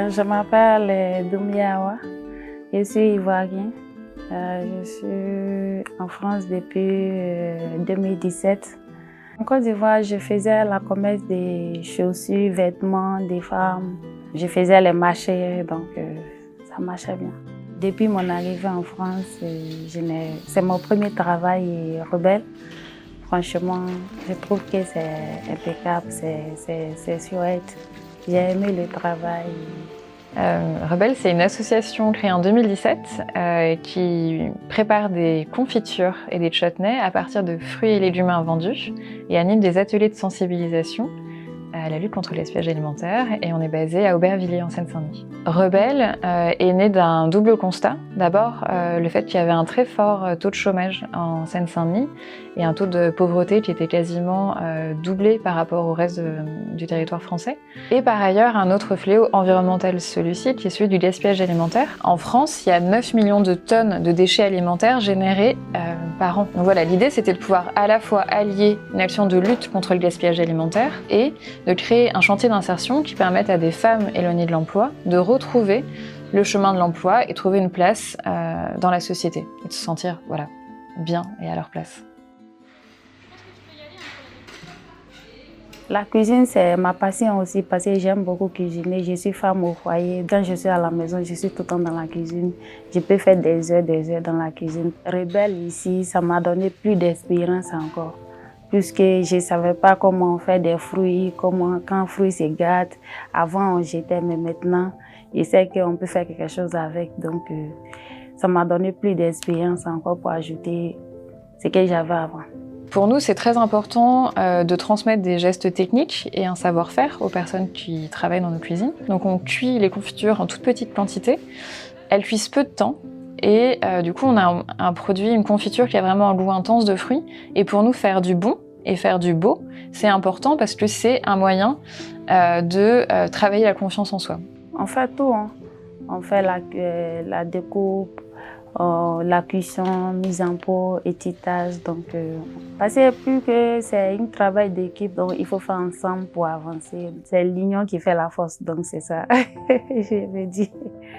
Je m'appelle Doumbia. Je suis ivoirienne. Je suis en France depuis 2017. En Côte d'Ivoire, je faisais la commerce des chaussures, vêtements des femmes. Je faisais les marchés, donc ça marchait bien. Depuis mon arrivée en France, c'est mon premier travail rebelle. Franchement, je trouve que c'est impeccable, c'est chouette. J'ai aimé le travail. Rebelle, c'est une association créée en 2017 qui prépare des confitures et des chutneys à partir de fruits et légumes invendus et anime des ateliers de sensibilisation à la lutte contre le gaspillage alimentaire, et on est basé à Aubervilliers en Seine-Saint-Denis. Rebelle est né d'un double constat. D'abord, le fait qu'il y avait un très fort taux de chômage en Seine-Saint-Denis et un taux de pauvreté qui était quasiment doublé par rapport au reste du territoire français. Et par ailleurs, un autre fléau environnemental, celui-ci, qui est celui du gaspillage alimentaire. En France, il y a 9 millions de tonnes de déchets alimentaires générés par an. Donc voilà, l'idée c'était de pouvoir à la fois allier une action de lutte contre le gaspillage alimentaire et de créer un chantier d'insertion qui permette à des femmes éloignées de l'emploi de retrouver le chemin de l'emploi et trouver une place dans la société et de se sentir bien et à leur place. La cuisine, c'est ma passion aussi parce que j'aime beaucoup cuisiner. Je suis femme au foyer. Quand je suis à la maison, je suis tout le temps dans la cuisine. Je peux faire des heures dans la cuisine. Rebelle ici, ça m'a donné plus d'expérience encore. Puisque je ne savais pas comment on fait des fruits, quand un fruit se gâte. Avant, on jetait, mais maintenant, je sais qu'on peut faire quelque chose avec. Donc, ça m'a donné plus d'expérience encore pour ajouter ce que j'avais avant. Pour nous, c'est très important de transmettre des gestes techniques et un savoir-faire aux personnes qui travaillent dans nos cuisines. Donc on cuit les confitures en toute petite quantité. Elles cuisent peu de temps et du coup on a un produit, une confiture qui a vraiment un goût intense de fruits. Et pour nous, faire du bon et faire du beau, c'est important parce que c'est un moyen de travailler la confiance en soi. On fait tout, hein. On fait la découpe, la cuisson, mise en pot, étiquetage. Donc, parce que plus que c'est un travail d'équipe, donc il faut faire ensemble pour avancer. C'est l'union qui fait la force, donc c'est ça, je veux dire.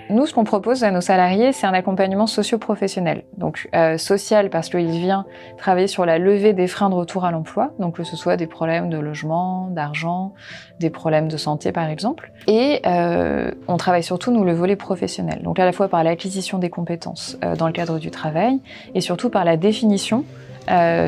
Nous, ce qu'on propose à nos salariés, c'est un accompagnement socio-professionnel. Donc social parce qu'il vient travailler sur la levée des freins de retour à l'emploi, donc que ce soit des problèmes de logement, d'argent, des problèmes de santé par exemple. Et on travaille surtout, nous, le volet professionnel. Donc à la fois par l'acquisition des compétences dans le cadre du travail et surtout par la définition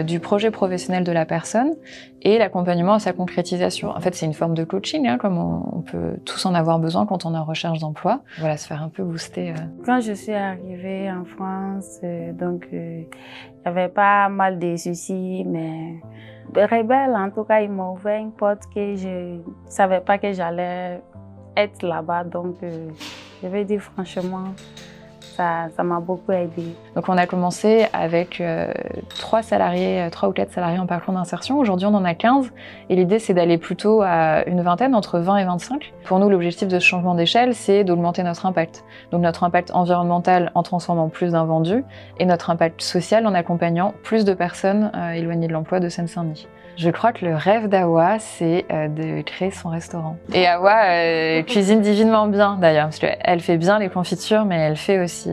du projet professionnel de la personne et l'accompagnement à sa concrétisation. En fait, c'est une forme de coaching, hein, comme on peut tous en avoir besoin quand on est en recherche d'emploi. Voilà, se faire un peu booster. Quand je suis arrivée en France, donc il y avait pas mal de soucis, mais Rebelle, en tout cas, ils m'ont ouvert une porte que je savais pas que j'allais être là-bas. Donc, je vais dire franchement, ça m'a beaucoup aidé. Donc on a commencé avec 3 ou 4 salariés en parcours d'insertion. Aujourd'hui, on en a 15 et l'idée, c'est d'aller plutôt à une vingtaine, entre 20 et 25. Pour nous, l'objectif de ce changement d'échelle, c'est d'augmenter notre impact. Donc notre impact environnemental en transformant plus d'invendus et notre impact social en accompagnant plus de personnes éloignées de l'emploi de Seine-Saint-Denis. Je crois que le rêve d'Awa, c'est de créer son restaurant. Et Awa cuisine divinement bien d'ailleurs, parce qu'elle fait bien les confitures, mais elle fait aussi,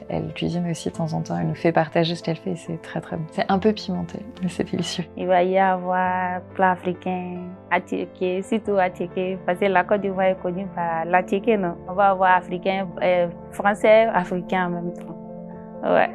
elle cuisine aussi de temps en temps. Elle nous fait partager ce qu'elle fait et c'est très très bon. C'est un peu pimenté, mais c'est délicieux. Il va y avoir plat africain, attiéké, surtout attiéké, parce que la Côte d'Ivoire est connue par l'attiéké, non? On va avoir africain, français, africain en même temps. Ouais.